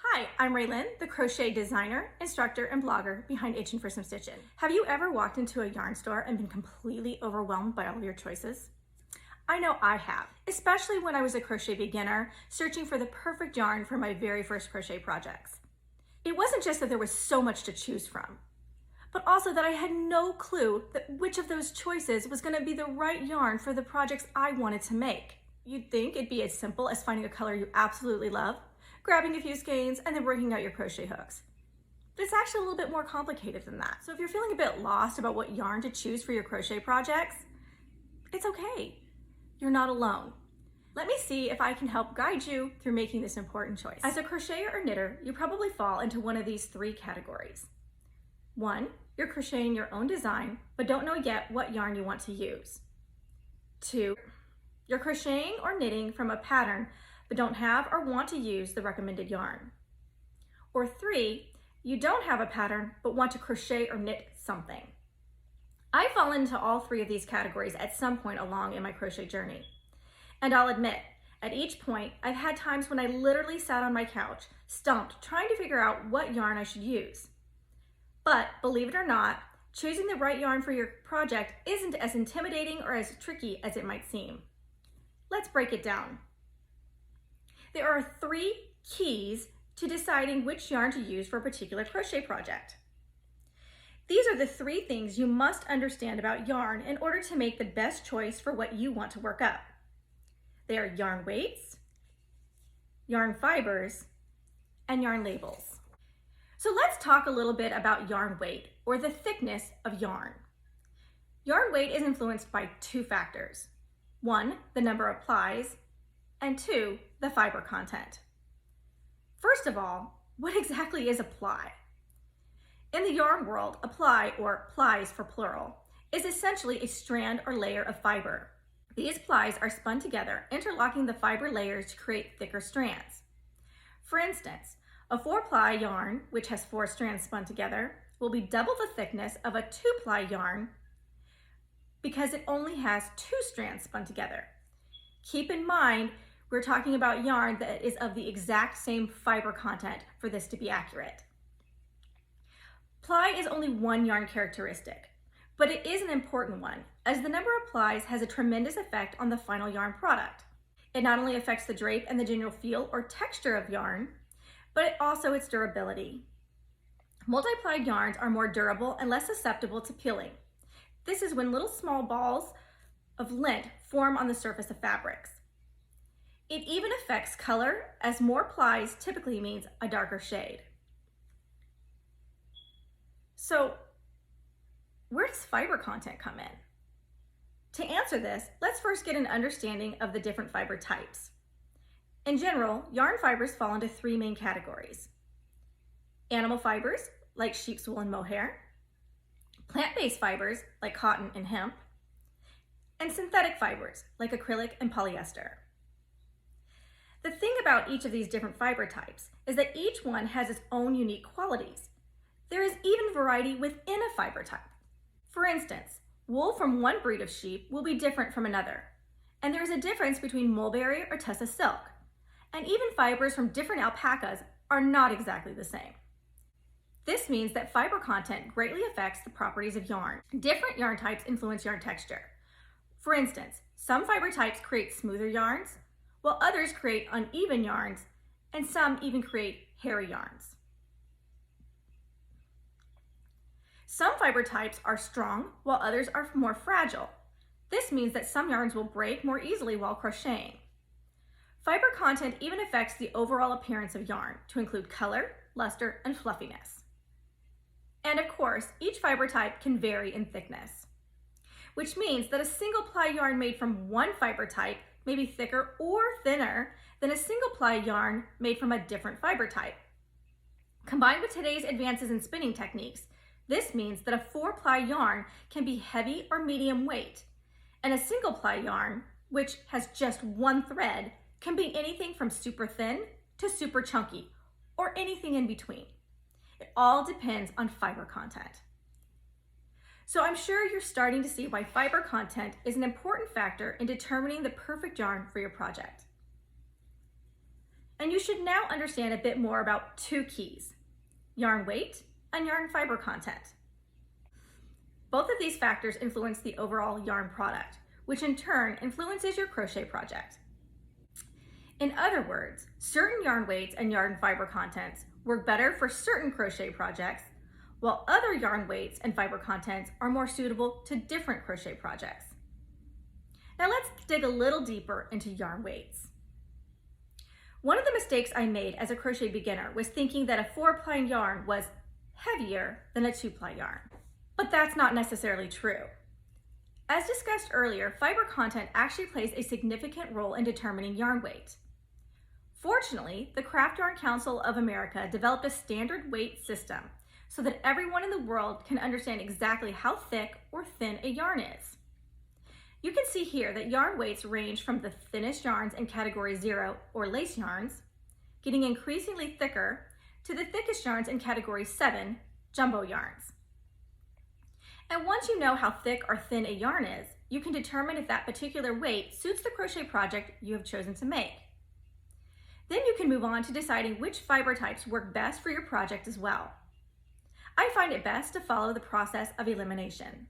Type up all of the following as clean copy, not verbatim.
Hi, I'm Raylyn, the crochet designer, instructor, and blogger behind Itchin' for Some Stitchin'. Have you ever walked into a yarn store and been completely overwhelmed by all your choices? I know I have, especially when I was a crochet beginner searching for the perfect yarn for my very first crochet projects. It wasn't just that there was so much to choose from, but also that I had no clue that which of those choices was going to be the right yarn for the projects I wanted to make. You'd think it'd be as simple as finding a color you absolutely love, grabbing a few skeins, and then working out your crochet hooks. But it's actually a little bit more complicated than that. So if you're feeling a bit lost about what yarn to choose for your crochet projects, it's okay. You're not alone. Let me see if I can help guide you through making this important choice. As a crocheter or knitter, you probably fall into one of these three categories. 1, you're crocheting your own design, but don't know yet what yarn you want to use. 2, you're crocheting or knitting from a pattern, but don't have or want to use the recommended yarn. Or 3, you don't have a pattern, but want to crochet or knit something. I fall into all three of these categories at some point along in my crochet journey. And I'll admit, at each point, I've had times when I literally sat on my couch, stumped, trying to figure out what yarn I should use. But believe it or not, choosing the right yarn for your project isn't as intimidating or as tricky as it might seem. Let's break it down. There are 3 keys to deciding which yarn to use for a particular crochet project. These are the 3 things you must understand about yarn in order to make the best choice for what you want to work up. They are yarn weights, yarn fibers, and yarn labels. So let's talk a little bit about yarn weight, or the thickness of yarn. Yarn weight is influenced by 2 factors. 1, the number of plies, and 2, the fiber content. First of all, what exactly is a ply? In the yarn world, a ply, or plies for plural, is essentially a strand or layer of fiber. These plies are spun together, interlocking the fiber layers to create thicker strands. For instance, a 4-ply yarn, which has 4 strands spun together, will be double the thickness of a 2-ply yarn because it only has 2 strands spun together. Keep in mind, we're talking about yarn that is of the exact same fiber content for this to be accurate. Ply is only one yarn characteristic, but it is an important one, as the number of plies has a tremendous effect on the final yarn product. It not only affects the drape and the general feel or texture of yarn, but also its durability. Multi-plied yarns are more durable and less susceptible to peeling. This is when little small balls of lint form on the surface of fabrics. It even affects color, as more plies typically means a darker shade. So, where does fiber content come in? To answer this, let's first get an understanding of the different fiber types. In general, yarn fibers fall into 3 main categories. Animal fibers, like sheep's wool and mohair, plant-based fibers, like cotton and hemp, and synthetic fibers, like acrylic and polyester. The thing about each of these different fiber types is that each one has its own unique qualities. There is even variety within a fiber type. For instance, wool from one breed of sheep will be different from another, and there is a difference between mulberry or tussa silk, and even fibers from different alpacas are not exactly the same. This means that fiber content greatly affects the properties of yarn. Different yarn types influence yarn texture. For instance, some fiber types create smoother yarns, while others create uneven yarns, and some even create hairy yarns. Some fiber types are strong, while others are more fragile. This means that some yarns will break more easily while crocheting. Fiber content even affects the overall appearance of yarn, to include color, luster, and fluffiness. And of course, each fiber type can vary in thickness, which means that a single ply yarn made from one fiber type may be thicker or thinner than a single ply yarn made from a different fiber type. Combined with today's advances in spinning techniques, this means that a 4-ply yarn can be heavy or medium weight, and a single ply yarn, which has just one thread, can be anything from super thin to super chunky, or anything in between. It all depends on fiber content. So I'm sure you're starting to see why fiber content is an important factor in determining the perfect yarn for your project. And you should now understand a bit more about two keys: yarn weight and yarn fiber content. Both of these factors influence the overall yarn product, which in turn influences your crochet project. In other words, certain yarn weights and yarn fiber contents work better for certain crochet projects, while other yarn weights and fiber contents are more suitable to different crochet projects. Now let's dig a little deeper into yarn weights. One of the mistakes I made as a crochet beginner was thinking that a 4-ply yarn was heavier than a 2-ply yarn, but that's not necessarily true. As discussed earlier, fiber content actually plays a significant role in determining yarn weight. Fortunately, the Craft Yarn Council of America developed a standard weight system so that everyone in the world can understand exactly how thick or thin a yarn is. You can see here that yarn weights range from the thinnest yarns in category 0 or lace yarns, getting increasingly thicker, to the thickest yarns in category 7, jumbo yarns. And once you know how thick or thin a yarn is, you can determine if that particular weight suits the crochet project you have chosen to make. Then you can move on to deciding which fiber types work best for your project as well. I find it best to follow the process of elimination.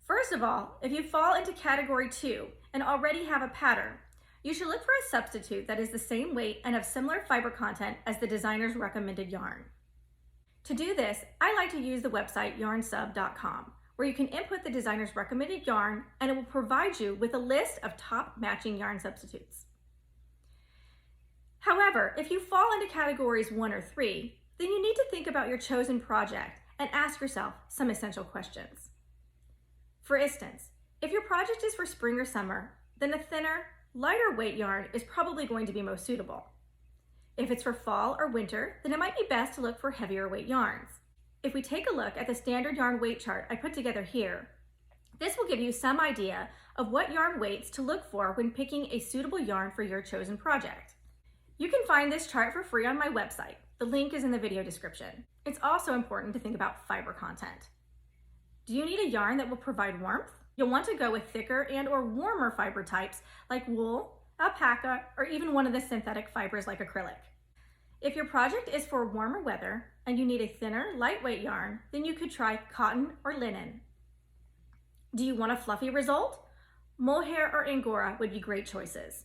First of all, if you fall into category 2 and already have a pattern, you should look for a substitute that is the same weight and of similar fiber content as the designer's recommended yarn. To do this, I like to use the website yarnsub.com, where you can input the designer's recommended yarn and it will provide you with a list of top matching yarn substitutes. However, if you fall into categories 1 or 3, then you need to think about your chosen project and ask yourself some essential questions. For instance, if your project is for spring or summer, then a thinner, lighter weight yarn is probably going to be most suitable. If it's for fall or winter, then it might be best to look for heavier weight yarns. If we take a look at the standard yarn weight chart I put together here, this will give you some idea of what yarn weights to look for when picking a suitable yarn for your chosen project. You can find this chart for free on my website. The link is in the video description. It's also important to think about fiber content. Do you need a yarn that will provide warmth? You'll want to go with thicker and or warmer fiber types like wool, alpaca, or even one of the synthetic fibers like acrylic. If your project is for warmer weather and you need a thinner, lightweight yarn, then you could try cotton or linen. Do you want a fluffy result? Mohair or angora would be great choices.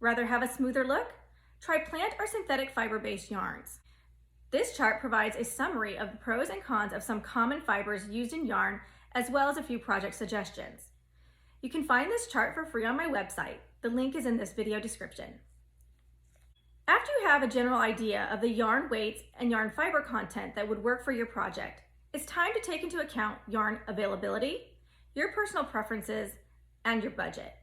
Rather have a smoother look? Try plant or synthetic fiber-based yarns. This chart provides a summary of the pros and cons of some common fibers used in yarn, as well as a few project suggestions. You can find this chart for free on my website. The link is in this video description. After you have a general idea of the yarn weights and yarn fiber content that would work for your project, it's time to take into account yarn availability, your personal preferences, and your budget.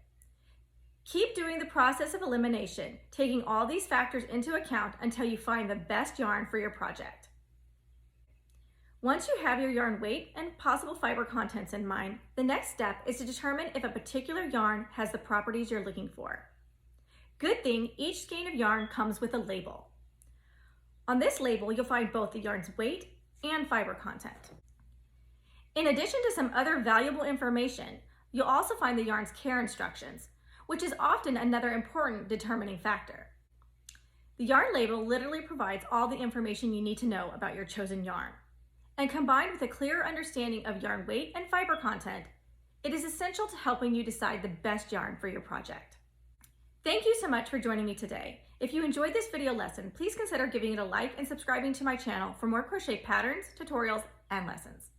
Keep doing the process of elimination, taking all these factors into account until you find the best yarn for your project. Once you have your yarn weight and possible fiber contents in mind, the next step is to determine if a particular yarn has the properties you're looking for. Good thing, each skein of yarn comes with a label. On this label, you'll find both the yarn's weight and fiber content. In addition to some other valuable information, you'll also find the yarn's care instructions, which is often another important determining factor. The yarn label literally provides all the information you need to know about your chosen yarn. And combined with a clearer understanding of yarn weight and fiber content, it is essential to helping you decide the best yarn for your project. Thank you so much for joining me today. If you enjoyed this video lesson, please consider giving it a like and subscribing to my channel for more crochet patterns, tutorials, and lessons.